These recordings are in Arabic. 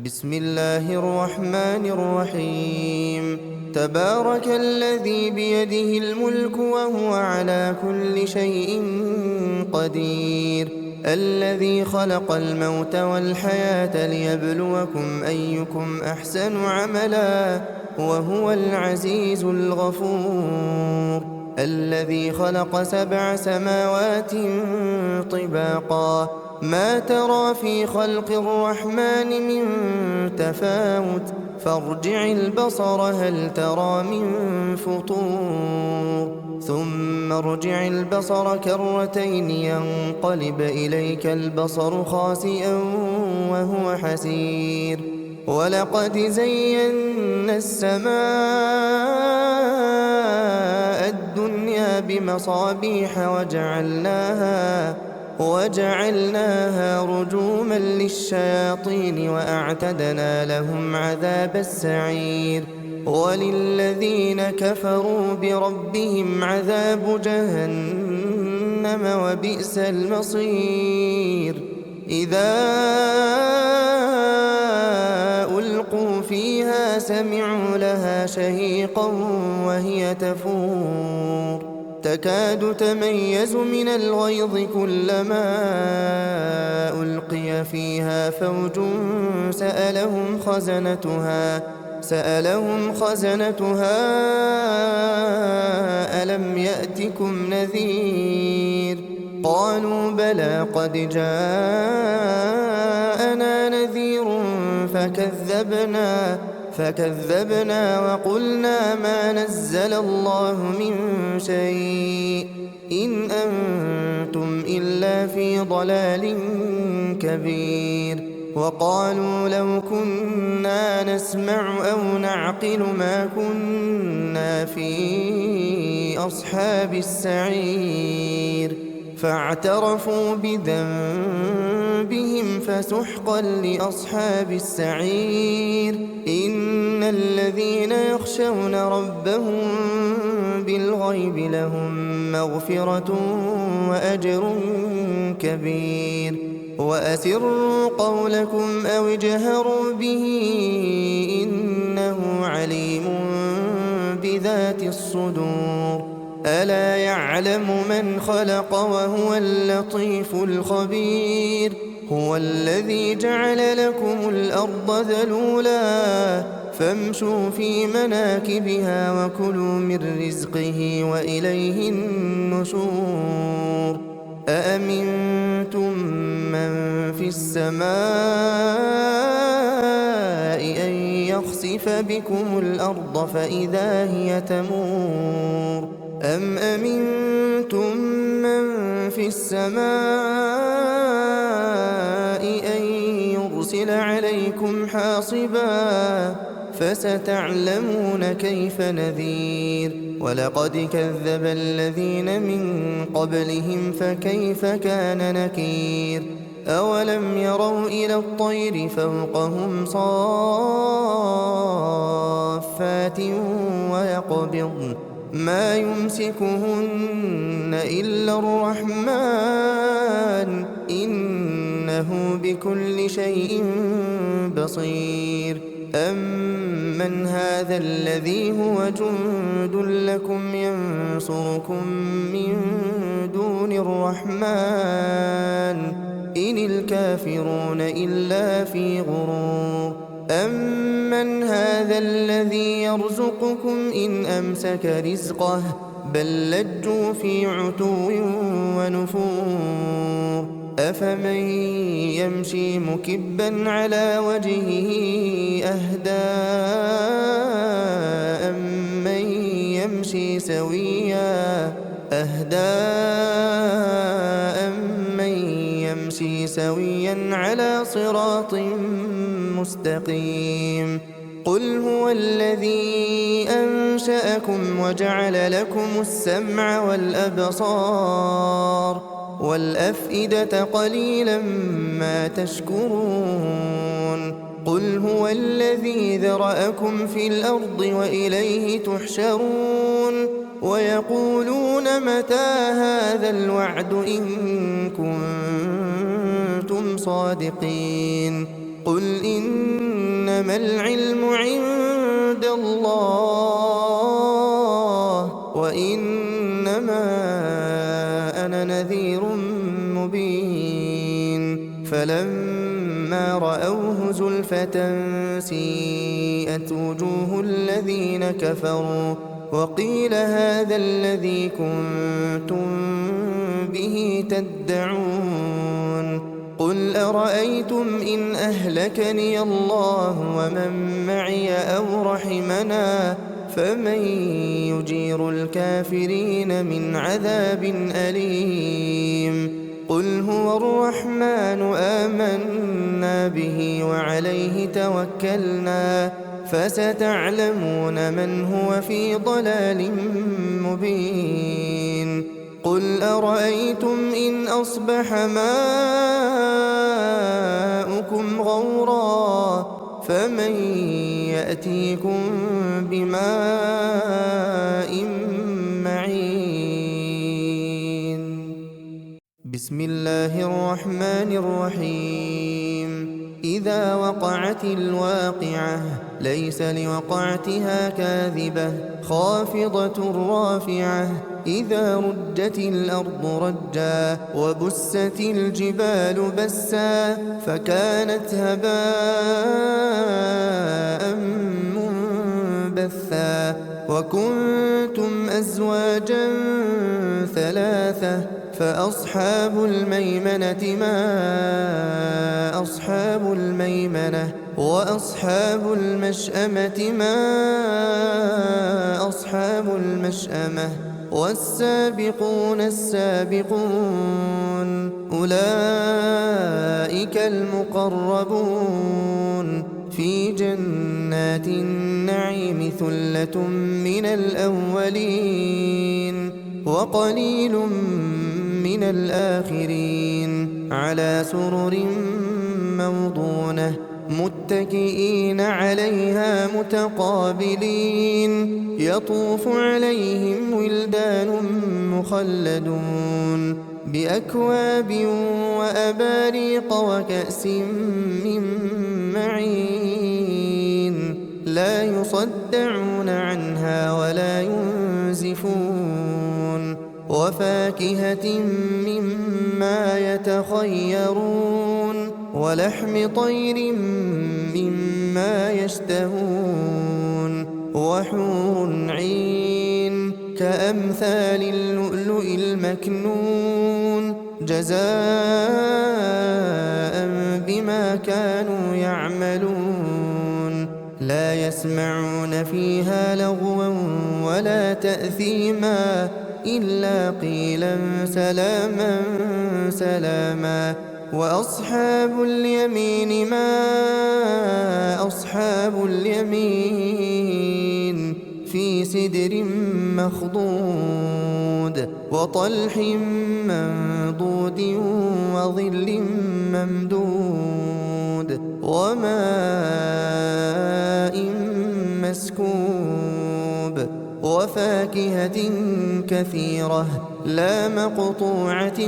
بسم الله الرحمن الرحيم. تبارك الذي بيده الملك وهو على كل شيء قدير، الذي خلق الموت والحياة ليبلوكم أيكم أحسن عملا وهو العزيز الغفور، الذي خلق 7 سماوات طباقا، ما ترى في خلق الرحمن من تفاوت، فارجع البصر هل ترى من فطور، ثم ارجع البصر كرتين ينقلب إليك البصر خاسئا وهو حسير، ولقد زينا السماء الدنيا بمصابيح وجعلناها رجوما للشياطين وأعتدنا لهم عذاب السعير، وللذين كفروا بربهم عذاب جهنم وبئس المصير. إذا ألقوا فيها سمعوا لها شهيقا وهي تفور، تكاد تميز من الغيظ كلما ألقي فيها فوج سألهم خزنتها ألم يأتكم نذير؟ قالوا بلى قد جاءنا نذير فكذبنا وقلنا ما نزل الله من شيء إن أنتم إلا في ضلال كبير. وقالوا لو كنا نسمع أو نعقل ما كنا في أصحاب السعير، فاعترفوا بذنبهم فسحقا لأصحاب السعير. إن الذين يخشون ربهم بالغيب لهم مغفرة وأجر كبير. وأسروا قولكم أو اجهروا به إنه عليم بذات الصدور. ألا يعلم من خلق وهو اللطيف الخبير. هو الذي جعل لكم الأرض ذلولا فامشوا في مناكبها وكلوا من رزقه وإليه النشور. أأمنتم من في السماء أن يخسف بكم الأرض فإذا هي تمور، أم أمنتم من في السماء أن يرسل عليكم حاصبا فستعلمون كيف نذير. ولقد كذب الذين من قبلهم فكيف كان نكير. أولم يروا إلى الطير فوقهم صافات ويقبضن ما يمسكهن إلا الرحمن إنه بكل شيء بصير. أمن هذا الذي هو جند لكم ينصركم من دون الرحمن إن الكافرون إلا في غرور. أمن هذا الذي يرزقكم إن أمسك رزقه بل لجوا في عتو ونفور. أفمن يمشي مكبا على وجهه أهدى أمن يمشي سويا على صراط مستقيم. قل هو الذي أنشأكم وجعل لكم السمع والأبصار والأفئدة قليلا ما تشكرون. قل هو الذي ذرأكم في الأرض وإليه تحشرون. ويقولون متى هذا الوعد إن كنتم صادقين. قل إنما العلم عند الله وإنما أنا نذير مبين فلما رأوه زلفة سيئت وجوه الذين كفروا وقيل هذا الذي كنتم به تدعون قل أرأيتم إن أهلكني الله ومن معي أو رحمنا فمن يجير الكافرين من عذاب أليم قل هو الرحمن آمنا به وعليه توكلنا فستعلمون من هو في ضلال مبين قل أرأيتم إن أصبح ماؤكم غورا فمن يأتيكم بماء معين بسم الله الرحمن الرحيم إذا وقعت الواقعة ليس لوقعتها كاذبة خافضة رافعة إذا رجت الأرض رجا وبست الجبال بسا فكانت هباء منبثا وكنتم أزواجا ثلاثة فأصحاب الميمنة ما أصحاب الميمنة وأصحاب المشأمة ما أصحاب المشأمة والسابقون السابقون أولئك المقربون في جنات النعيم ثلة من الأولين وقليل من الآخرين على سرر موضونة متكئين عليها متقابلين يطوف عليهم ولدان مخلدون بأكواب وأباريق وكأس من معين لا يصدعون عنها ولا ينزفون وفاكهة مما يتخيرون ولحم طير مما يشتهون وحور عين كأمثال اللؤلؤ المكنون جزاء بما كانوا يعملون لا يسمعون فيها لغوا ولا تأثيما إلا قيلا سلاما سلاما وأصحاب اليمين ما أصحاب اليمين في سدر مخضود وطلح منضود وظل ممدود وماء مسكوب وفاكهة كثيرة لا مقطوعة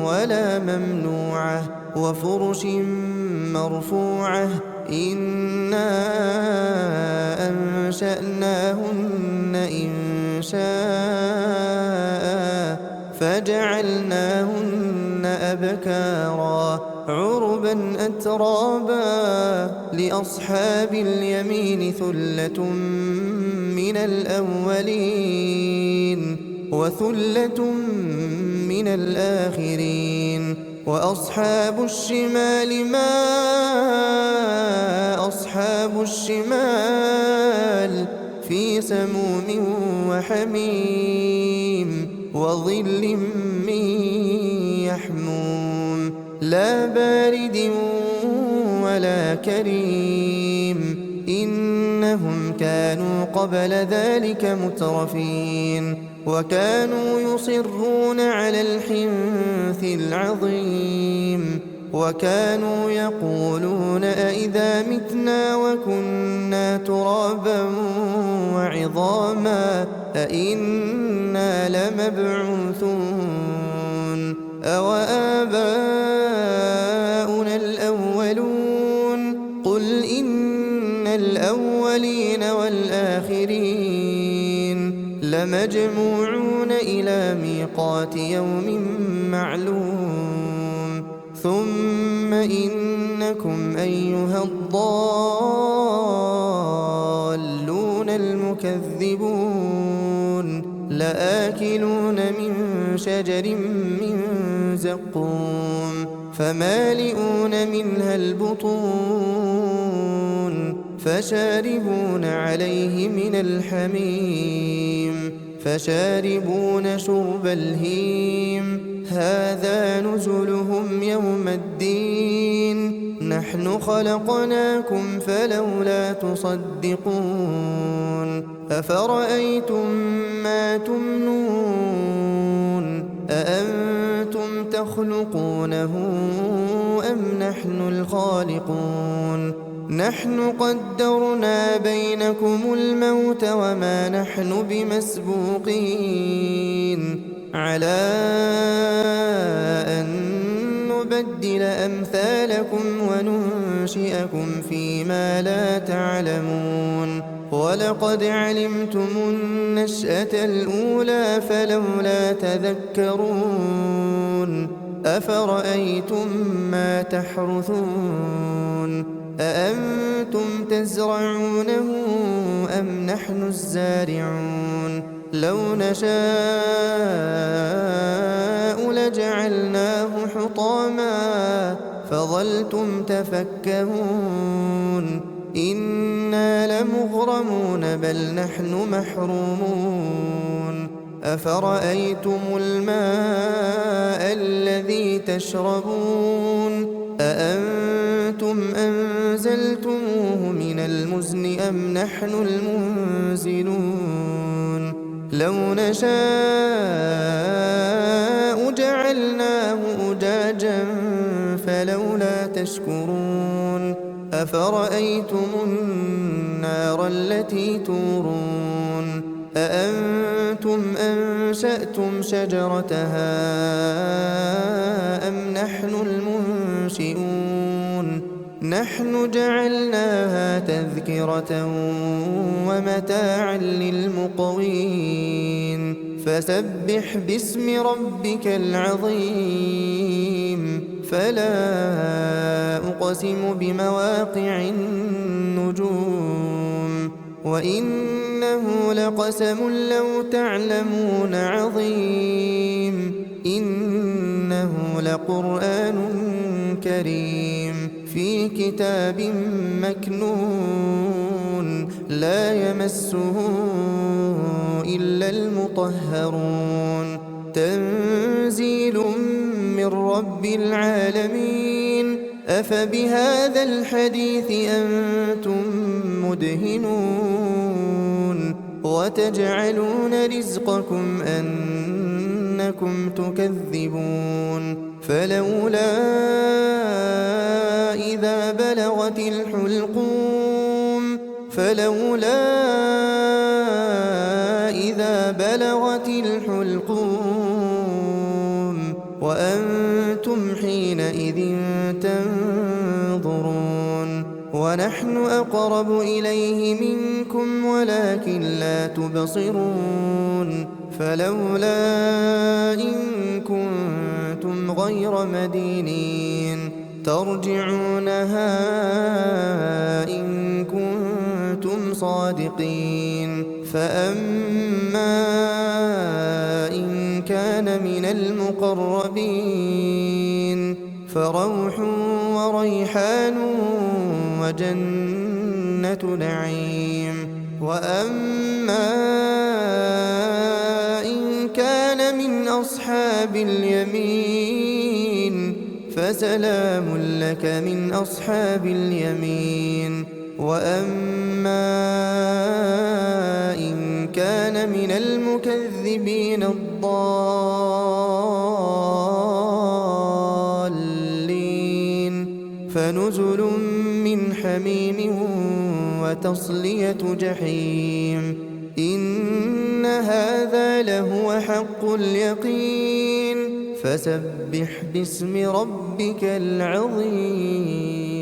ولا ممنوعة وفرش مرفوعة إنا أنشأناهن إنشاء فجعلناهن أبكارا عربا أترابا لأصحاب اليمين ثلة من الأولين وثلة من الآخرين وأصحاب الشمال ما أصحاب الشمال في سموم وحميم وظل من يحموم لا بارد ولا كريم إنهم كانوا قبل ذلك مترفين وكانوا يصرون على الحنث العظيم وكانوا يقولون أئذا متنا وكنا ترابا وعظاما أئنا لمبعوثون أوآباؤنا الأولون قل إن الأولين والآخرين لمجموعون إلى ميقات يوم معلوم ثم إنكم أيها الضالون المكذبون لآكلون من شجر من زقوم فمالئون منها البطون فشاربون عليه من الحميم فشاربون شرب الهيم هذا نزلهم يوم الدين نحن خلقناكم فلولا تصدقون أفرأيتم ما تمنون أأنتم تخلقونه أم نحن الخالقون نحن قدرنا بينكم الموت وما نحن بمسبوقين على أن نبدل أمثالكم وننشئكم فيما لا تعلمون ولقد علمتم النشأة الأولى فلولا تذكرون أفرأيتم ما تحرثون أأنتم تزرعونه أم نحن الزارعون لو نشاء لجعلناه حطاما فظلتم تفكهون إنا لمغرمون بل نحن محرومون أفرأيتم الماء الذي تشربون أأنتم أنزلتموه من المزن أم نحن المنزلون لو نشاء جعلناه أجاجا فلولا تشكرون أفرأيتم النار التي تورون أأنتم أنشأتم شجرتها أم نحن المنشئون نحن جعلناها تذكرة ومتاعا للمقوين فسبح باسم ربك العظيم فلا أقسم بمواقع النجوم وإنه لقسم لو تعلمون عظيم إنه لقرآن كريم في كتاب مكنون لا يمسه إلا المطهرون تنزيل من رب العالمين أفبهذا الحديث أنتم مدهنون وتجعلون رزقكم أنكم تكذبون فلولا إذا بلغت الحلقوم وأنتم حينئذ تنظرون ونحن أقرب إليه منكم ولكن لا تبصرون فلولا إن كنتم غير مدينين ترجعونها إن كنتم صادقين فأما إن كان من المقربين فروح وريحان وجنة نعيم وأما إن كان من أصحاب اليمين فسلام لك من أصحاب اليمين وأما إن كان من المكذبين الضالين فنزل من حميم وتصلية جحيم إن هذا لهو حق اليقين فسبح باسم ربك العظيم